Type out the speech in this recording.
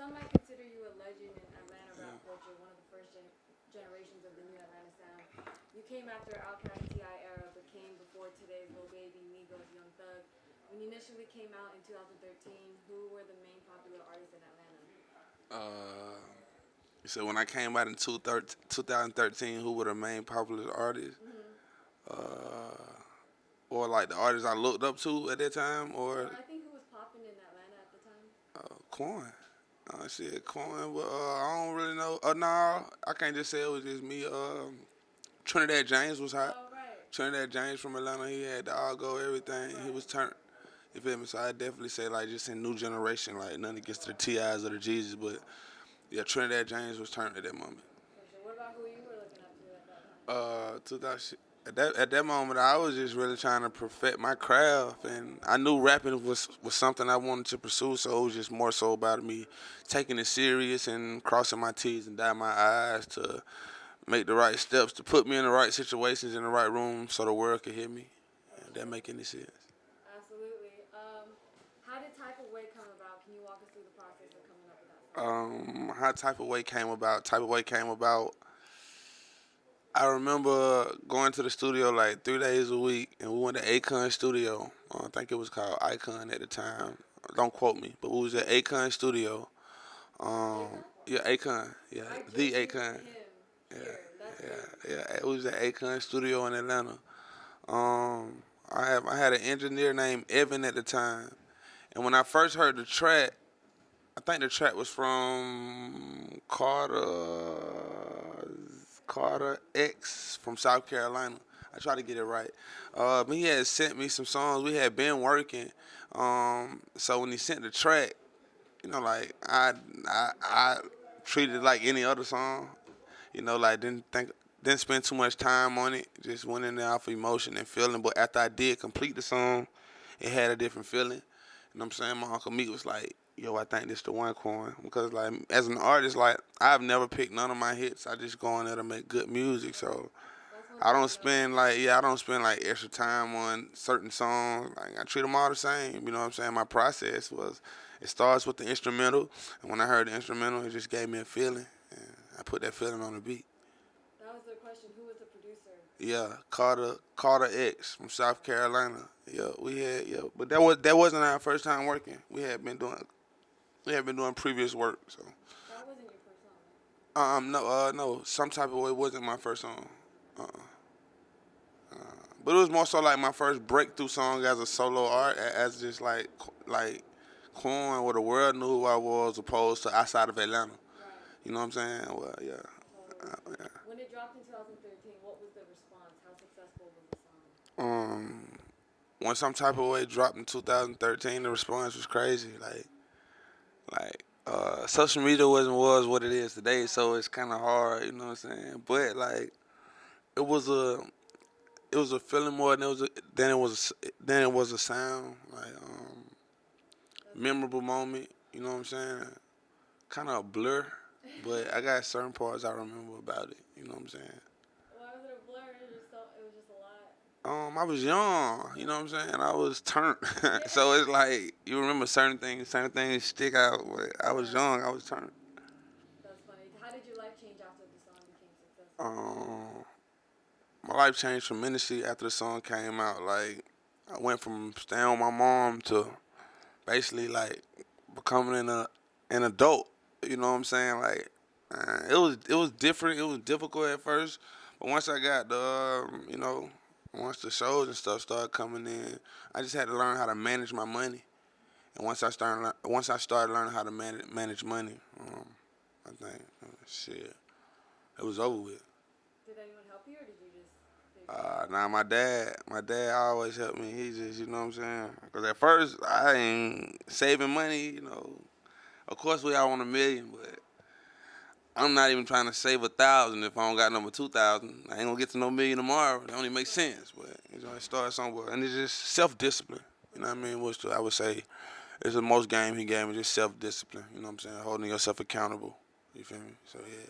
some might consider you a legend in Atlanta rap culture, one of the first generations of the new Atlanta sound. You came after Outkast T.I. era, but came before today's Lil Baby, Migos, Young Thug. When you initially came out in 2013, who were the main popular artists in Atlanta? Uh, so when I came out in 2013, who were the main popular artists? Mm-hmm. Uh, or like the artists I looked up to at that time, Or or I think who was popping in Atlanta at the time? Quan. Shit, Quan. But I don't really know. No, I can't just say it was just me. Trinidad James was hot. Oh, right. Trinidad James from Atlanta, he had the all go everything. Right. He was turned. You feel me? So I definitely say like just in new generation, like nothing against the T.I.s or the Jesus, but yeah, Trinidad James was turned at that moment. For sure. What about who you were looking up to at that time? 2000 at that moment, I was just really trying to perfect my craft, and I knew rapping was something I wanted to pursue. So it was just more so about me taking it serious and crossing my T's and dotting my I's to make the right steps to put me in the right situations in the right room so the world could hear me. If that make any sense. Absolutely. How did Type of Way come about? Can you walk us through the process of coming up with that song? How Type of Way came about. Type of Way came about. I remember going to the studio like 3 days a week, and we went to Akon studio. I think it was called Icon at the time. Don't quote me, but we was at Akon studio. Akon? Yeah, Akon. Yeah, I the just seen Akon. him Yeah, here. That's yeah, crazy. yeah. It was at Akon studio in Atlanta. I had an engineer named Evan at the time, and when I first heard the track, I think the track was from Carter X from South Carolina. I tried to get it right. But he had sent me some songs. We had been working. So when he sent the track, like I treated it like any other song. Like didn't spend too much time on it. Just went in there off of emotion and feeling. But after I did complete the song, it had a different feeling. You know what I'm saying? My Uncle Meek was like, yo, I think this the one, Quan. Because like as an artist, like I've never picked none of my hits. I just go in there to make good music. So That's one I thing don't I know. spend like extra time on certain songs. Like I treat them all the same. You know what I'm saying? My process was it starts with the instrumental, and when I heard the instrumental, it just gave me a feeling, and I put that feeling on the beat. That was the question. Who was the producer? Yeah, Carter X from South Carolina. But that wasn't our first time working. We had been doing previous work. So That wasn't your first song, right? no, some type of way wasn't my first song. But it was more so like my first breakthrough song as a solo art, as just like Quan, where the world knew who I was, opposed to outside of Atlanta. Right. You know what I'm saying? Well, yeah. Totally. Yeah. When it dropped in 2013, what was the response? How successful was the song? Um, when some type of way dropped in 2013, the response was crazy. Social media wasn't was what it is today, Right. so it's kind of hard. You know what I'm saying? But like, it was a it was a feeling more than it was a sound. Like That's memorable moment. You know what I'm saying? Kind of a blur, but I got certain parts I remember about it. You know what I'm saying? Why was it a blur? It was just a lot. I was young, you know what I'm saying? I was turned. So it's like you remember certain things stick out. But I was Right. young, I was turned. That's funny. How did your life change after the song became successful? Um, my life changed tremendously after the song came out. Like I went from staying with my mom to basically like becoming an adult. You know what I'm saying? Like it was different. It was difficult at first, but once I got once the shows and stuff started coming in, I just had to learn how to manage my money. And once I started learning how to manage money, I think shit, it was over with. Did anyone help you, or did you just figure it out? Now my dad always helped me. He just, you know what I'm saying? Because at first I ain't saving money. Of course we all want 1 million, but I'm not even trying to save 1,000 if I don't got number 2,000. I ain't gonna get to no million tomorrow. It only makes Right. sense, but it starts somewhere, and it's just self-discipline. For You know what I sure. mean? Which I would say is the most game he gave me, just self-discipline. You know what I'm saying? Holding yourself accountable. You feel me? So yeah.